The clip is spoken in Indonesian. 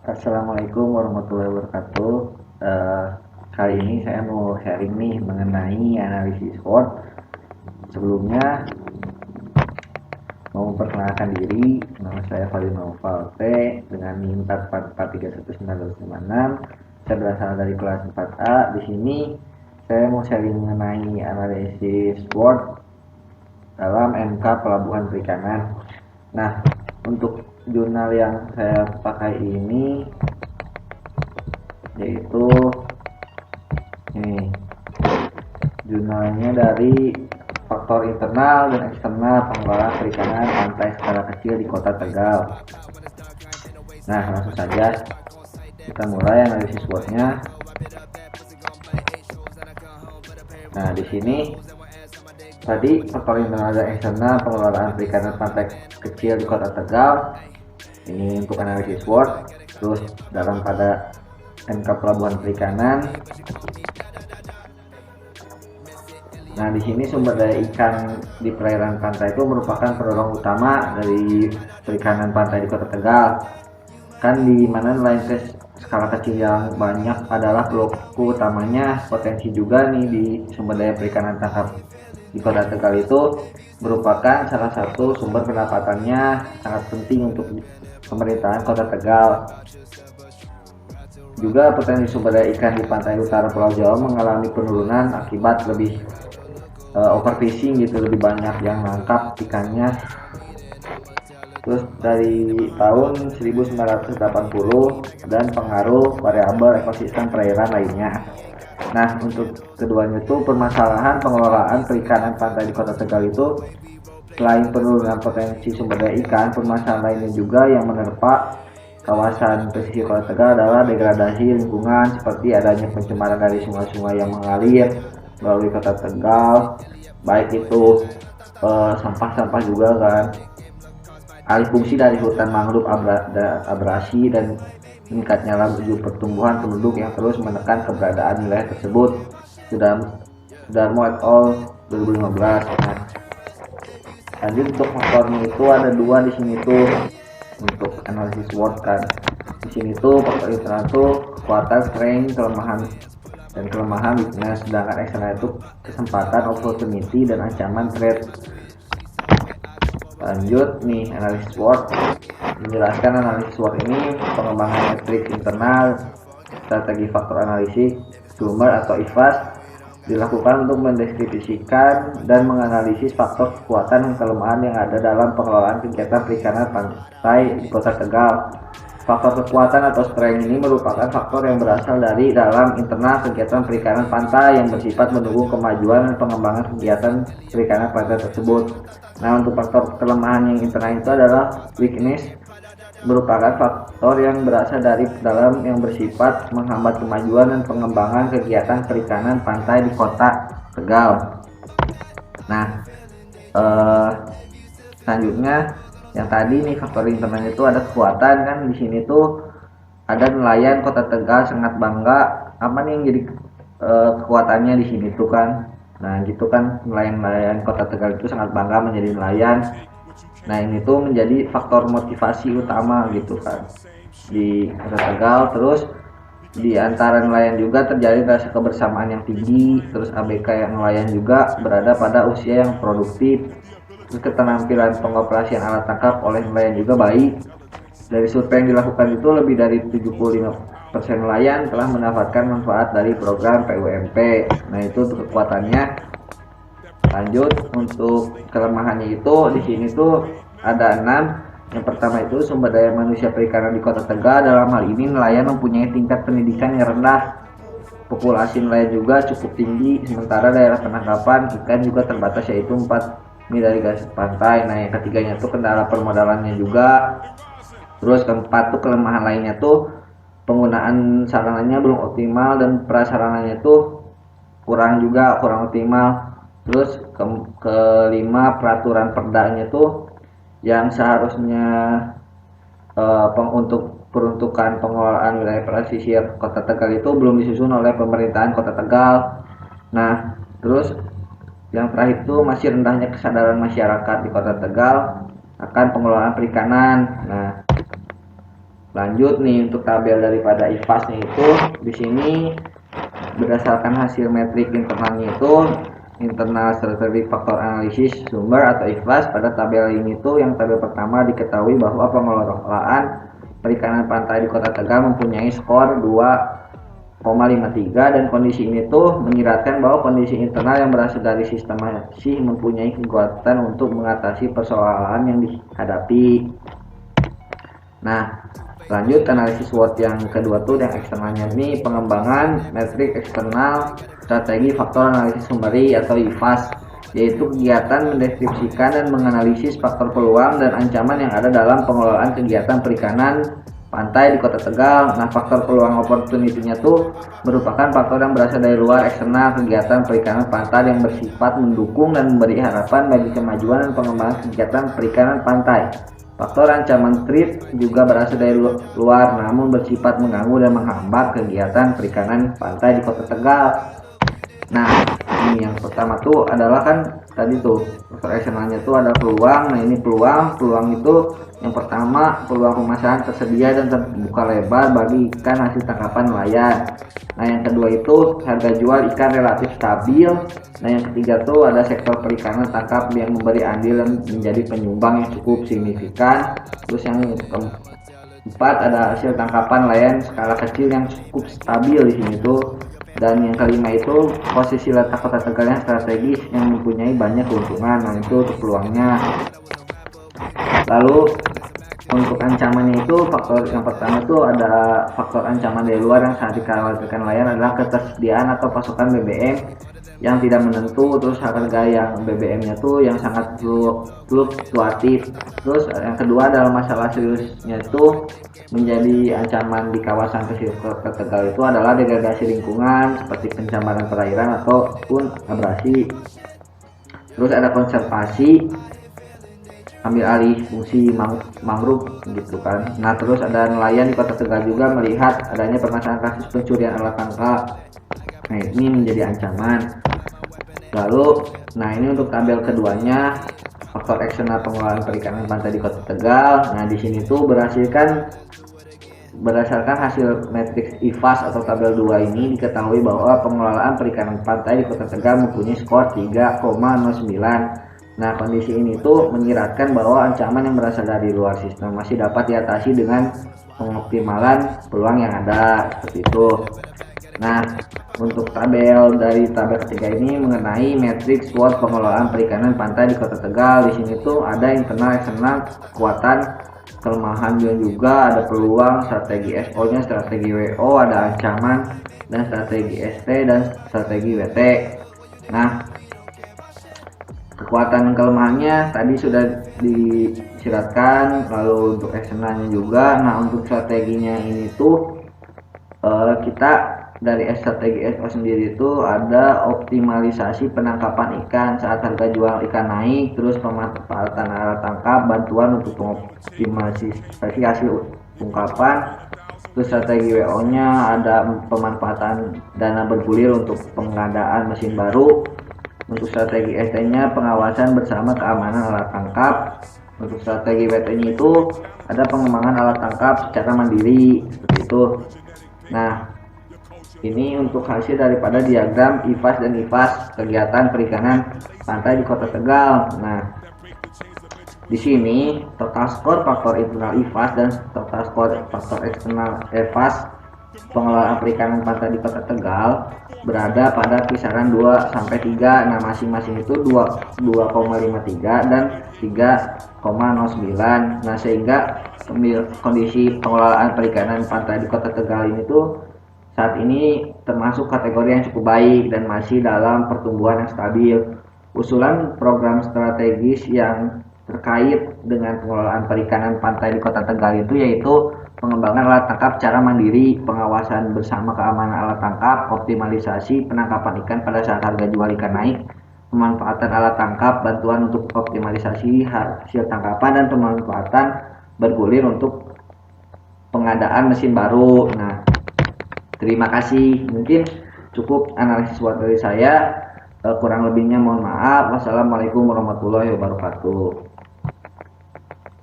Assalamualaikum warahmatullahi wabarakatuh. Eh, Kali ini saya mau sharing nih mengenai analisis SWOT. Sebelumnya mau memperkenalkan diri, nama saya Fadil Naufal T dengan NIM 4431956. Saya berasal dari kelas 4A. Di sini saya mau sharing mengenai analisis SWOT dalam MK Pelabuhan Perikanan. Nah, untuk jurnal yang saya pakai ini yaitu ini jurnalnya dari faktor internal dan eksternal pengelolaan perikanan pantai skala kecil di Kota Tegal. Nah, langsung saja kita mulai analisis SWOT-nya. Nah, di sini tadi faktor internal dan eksternal pengelolaan perikanan pantai kecil di Kota Tegal. Ini untuk analisis SWOT. Terus dalam pada MK Pelabuhan Perikanan. Nah, di sini sumber daya ikan di perairan pantai itu merupakan pendorong utama dari perikanan pantai di Kota Tegal. Kan di mana nelayan skala kecil yang banyak adalah pelaku utamanya. Potensi juga nih di sumber daya perikanan tangkap di Kota Tegal itu merupakan salah satu sumber pendapatannya sangat penting untuk pemerintahan Kota Tegal. Juga potensi sumber daya ikan di pantai utara Pulau Jawa mengalami penurunan akibat lebih overfishing gitu, lebih banyak yang nangkap ikannya. Terus dari tahun 1980 dan pengaruh variabel ekosistem perairan lainnya. Nah, untuk keduanya itu permasalahan pengelolaan perikanan pantai di Kota Tegal itu selain penurunan potensi sumber daya ikan, permasalahan lainnya juga yang menerpa kawasan pesisir Kota Tegal adalah degradasi lingkungan seperti adanya pencemaran dari sungai-sungai yang mengalir melalui Kota Tegal, baik itu sampah-sampah juga kan, alih fungsi dari hutan mangrove abrasi dan meningkatnya laju pertumbuhan penduduk yang terus menekan keberadaan wilayah tersebut. Sudarmo et al. 2015. Nah, lanjut untuk faktornya itu ada dua di sini tuh untuk analisis SWOT kan. Di sini tuh faktor internal tuh kekuatan, strength, kelemahan dan kelemahan weakness, sedangkan eksternal itu kesempatan, opportunity dan ancaman threat. Lanjut nih analisis SWOT. Menjelaskan analisis SWOT ini pengembangan metrik internal, strategi faktor analisis, sumber atau IFAS dilakukan untuk mendeskripsikan dan menganalisis faktor kekuatan dan kelemahan yang ada dalam pengelolaan kegiatan perikanan pantai di Kota Tegal. Faktor kekuatan atau strength ini merupakan faktor yang berasal dari dalam internal kegiatan perikanan pantai yang bersifat mendukung kemajuan dan pengembangan kegiatan perikanan pantai tersebut. Nah, untuk faktor kelemahan yang internal itu adalah weakness, merupakan faktor yang berasal dari dalam yang bersifat menghambat kemajuan dan pengembangan kegiatan perikanan pantai di Kota Tegal. Nah, selanjutnya yang tadi nih faktor internalnya itu ada kekuatan kan. Di sini tuh ada nelayan Kota Tegal sangat bangga apa nih yang jadi kekuatannya di sini tuh kan. Nah, gitu kan, nelayan-nelayan Kota Tegal itu sangat bangga menjadi nelayan. Nah, ini tuh menjadi faktor motivasi utama gitu kan di Kota Tegal. Terus di antara nelayan juga terjadi rasa kebersamaan yang tinggi. Terus ABK yang nelayan juga berada pada usia yang produktif. Terus keterampilan pengoperasian alat tangkap oleh nelayan juga baik. Dari survei yang dilakukan itu lebih dari 75% nelayan telah mendapatkan manfaat dari program PUMP. Nah, itu untuk kekuatannya. Lanjut untuk kelemahannya itu di sini tuh ada 6. Yang pertama itu sumber daya manusia perikanan di Kota Tegal. Dalam hal ini nelayan mempunyai tingkat pendidikan yang rendah. Populasi nelayan juga cukup tinggi, sementara daerah penangkapan ikan juga terbatas, yaitu 4 mil dari garis pantai. Nah, yang ketiganya tuh kendala permodalannya juga. Terus keempat tuh kelemahan lainnya tuh penggunaan sarananya belum optimal dan prasarananya tuh kurang optimal. Terus kelima peraturan perdanya tuh yang seharusnya untuk peruntukan pengelolaan wilayah pesisir Kota Tegal itu belum disusun oleh pemerintahan Kota Tegal. Nah, terus yang terakhir itu masih rendahnya kesadaran masyarakat di Kota Tegal akan pengelolaan perikanan. Nah, Lanjut nih untuk tabel daripada IFAS-nya itu di sini berdasarkan hasil metrik internalnya itu internal strategic factor analisis sumber atau IFAS. Pada tabel ini tuh yang tabel pertama diketahui bahwa pengelolaan perikanan pantai di Kota Tegal mempunyai skor 2,53 dan kondisi ini tuh menyiratkan bahwa kondisi internal yang berasal dari sistem masih mempunyai kekuatan untuk mengatasi persoalan yang dihadapi. Nah, lanjut analisis SWOT yang kedua tuh yang eksternalnya ini pengembangan metrik eksternal strategi faktor analisis summary atau IFAS, yaitu kegiatan mendeskripsikan dan menganalisis faktor peluang dan ancaman yang ada dalam pengelolaan kegiatan perikanan pantai di Kota Tegal. Nah, faktor peluang opportunity-nya tuh merupakan faktor yang berasal dari luar eksternal kegiatan perikanan pantai yang bersifat mendukung dan memberi harapan bagi kemajuan dan pengembangan kegiatan perikanan pantai. Faktor ancaman threat juga berasal dari luar namun bersifat mengganggu dan menghambat kegiatan perikanan pantai di Kota Tegal. Nah, ini yang pertama tuh adalah kan tadi tuh faktor eksternalnya tuh ada peluang. Nah, ini peluang itu yang pertama peluang pemasaran tersedia dan terbuka lebar bagi ikan hasil tangkapan nelayan. Nah, yang kedua itu harga jual ikan relatif stabil. Nah, yang ketiga tuh ada sektor perikanan tangkap yang memberi andil dan menjadi penyumbang yang cukup signifikan. Terus yang keempat ada hasil tangkapan nelayan skala kecil yang cukup stabil di sini tuh. Dan yang kelima itu posisi letak Kota Tegal yang strategis yang mempunyai banyak keuntungan. Nah, itu untuk peluangnya. Lalu untuk ancamannya itu faktor yang pertama itu ada faktor ancaman dari luar yang sangat dikhawatirkan nelayan adalah ketersediaan atau pasokan BBM yang tidak menentu, terus harga yang BBM-nya tuh yang sangat fluktuatif. Terus yang kedua adalah masalah seriusnya itu menjadi ancaman di kawasan pesisir Tegal itu adalah degradasi lingkungan seperti pencemaran perairan ataupun abrasi. Terus ada konservasi, ambil alih fungsi mangrove gitu kan. Nah, terus ada nelayan di Kota Tegal juga melihat adanya permasalahan kasus pencurian alat tangkap. Nah, ini menjadi ancaman. Lalu, nah ini untuk tabel keduanya faktor eksternal pengelolaan perikanan pantai di Kota Tegal. Nah, di sini tuh berdasarkan hasil matriks IFAS atau tabel 2 ini diketahui bahwa pengelolaan perikanan pantai di Kota Tegal mempunyai skor 3,09. Nah, kondisi ini tuh menyiratkan bahwa ancaman yang berasal dari luar sistem masih dapat diatasi dengan pengoptimalan peluang yang ada seperti itu. Nah, untuk tabel ketiga ini mengenai metrik SWOT pengelolaan perikanan pantai di Kota Tegal. Di sini tuh ada internal, eksternal, kekuatan, kelemahan dan juga ada peluang, strategi SO-nya, strategi WO, ada ancaman dan strategi ST dan strategi WT. Nah, kekuatan dan kelemahannya tadi sudah disiratkan, lalu untuk eksternalnya juga. Nah, untuk strateginya ini tuh kita dari strategi SO sendiri itu ada optimalisasi penangkapan ikan saat harga jual ikan naik, terus pemanfaatan alat tangkap, bantuan untuk optimalisasi hasil ungkapan. Terus strategi WO nya ada pemanfaatan dana bergulir untuk pengadaan mesin baru. Untuk strategi ST nya pengawasan bersama keamanan alat tangkap. Untuk strategi WT nya itu ada pengembangan alat tangkap secara mandiri seperti itu. Nah, ini untuk hasil daripada diagram IFAS dan IFAS kegiatan perikanan pantai di Kota Tegal. Nah, di sini total skor faktor internal IFAS dan total skor faktor eksternal IFAS pengelolaan perikanan pantai di Kota Tegal berada pada kisaran 2 sampai 3. Nah, masing-masing itu 2,53 dan 3,09. Nah, sehingga kondisi pengelolaan perikanan pantai di Kota Tegal ini tuh saat ini termasuk kategori yang cukup baik dan masih dalam pertumbuhan yang stabil. Usulan program strategis yang terkait dengan pengelolaan perikanan pantai di Kota Tegal itu yaitu pengembangan alat tangkap secara mandiri, pengawasan bersama keamanan alat tangkap, optimalisasi penangkapan ikan pada saat harga jual ikan naik, pemanfaatan alat tangkap, bantuan untuk optimalisasi hasil tangkapan, dan pemanfaatan bergulir untuk pengadaan mesin baru. Nah, terima kasih. Mungkin cukup analisis SWOT dari saya. Kurang lebihnya mohon maaf. Wassalamualaikum warahmatullahi wabarakatuh.